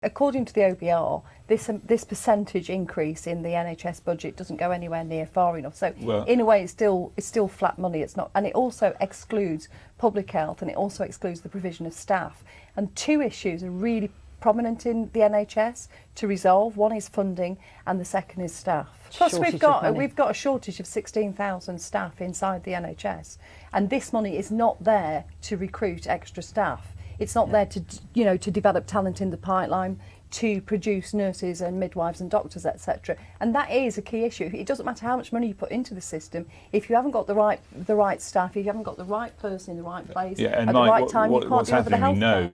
according to the OBR, this percentage increase in the NHS budget doesn't go anywhere near far enough. So in a way, it's still flat money. It's not, and it also excludes public health, and it also excludes the provision of staff. And two issues are really prominent in the NHS to resolve. One is funding, and the second is staff. Plus, we've got a shortage of 16,000 staff inside the NHS, and this money is not there to recruit extra staff. It's not there to, you know, to develop talent in the pipeline, to produce nurses and midwives and doctors, etc. And that is a key issue. It doesn't matter how much money you put into the system, if you haven't got the right staff, if you haven't got the right person in the right place at the right time, you can't deliver the healthcare.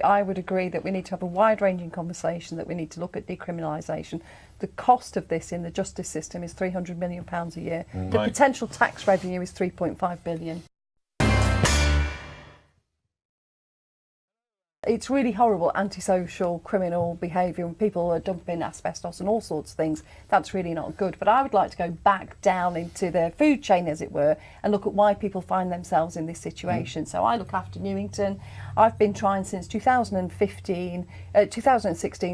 I would agree that we need to have a wide-ranging conversation, that we need to look at decriminalisation. The cost of this in the justice system is £300 million a year. The potential tax revenue is £3.5 billion. It's really horrible, antisocial, criminal behaviour, when people are dumping asbestos and all sorts of things. That's really not good. But I would like to go back down into the food chain, as it were, and look at why people find themselves in this situation. So I look after Newington. I've been trying since 2016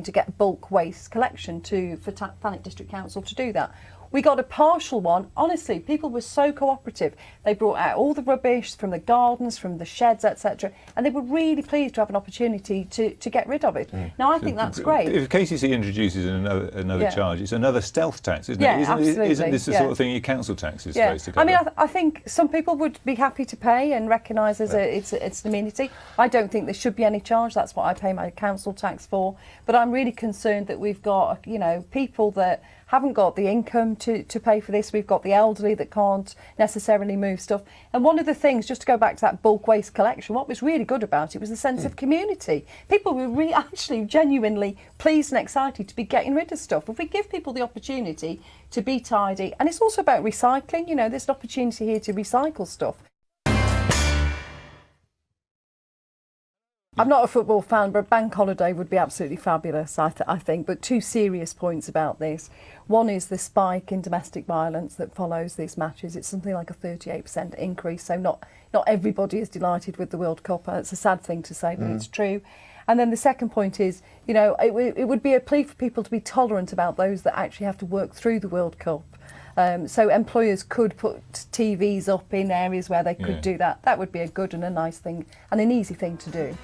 to get bulk waste collection for Thanet District Council to do that. We got a partial one. Honestly, people were so cooperative. They brought out all the rubbish from the gardens, from the sheds, etc. And they were really pleased to have an opportunity to get rid of it. Now, I think that's great. If KCC introduces another charge, it's another stealth tax, isn't it? Absolutely. Isn't this the sort of thing your council taxes face to cover? I mean, I think some people would be happy to pay and recognise it's an amenity. I don't think there should be any charge. That's what I pay my council tax for. But I'm really concerned that we've got, you know, people that haven't got the income to pay for this. We've got the elderly that can't necessarily move stuff. And one of the things, just to go back to that bulk waste collection, what was really good about it was the sense of community. People were actually genuinely pleased and excited to be getting rid of stuff. If we give people the opportunity to be tidy, and it's also about recycling, you know, there's an opportunity here to recycle stuff. I'm not a football fan, but a bank holiday would be absolutely fabulous, I think. But two serious points about this. One is the spike in domestic violence that follows these matches. It's something like a 38% increase, so not everybody is delighted with the World Cup. It's a sad thing to say, but it's true. And then the second point is, you know, it would be a plea for people to be tolerant about those that actually have to work through the World Cup. So employers could put TVs up in areas where they could do that. That would be a good and a nice thing and an easy thing to do.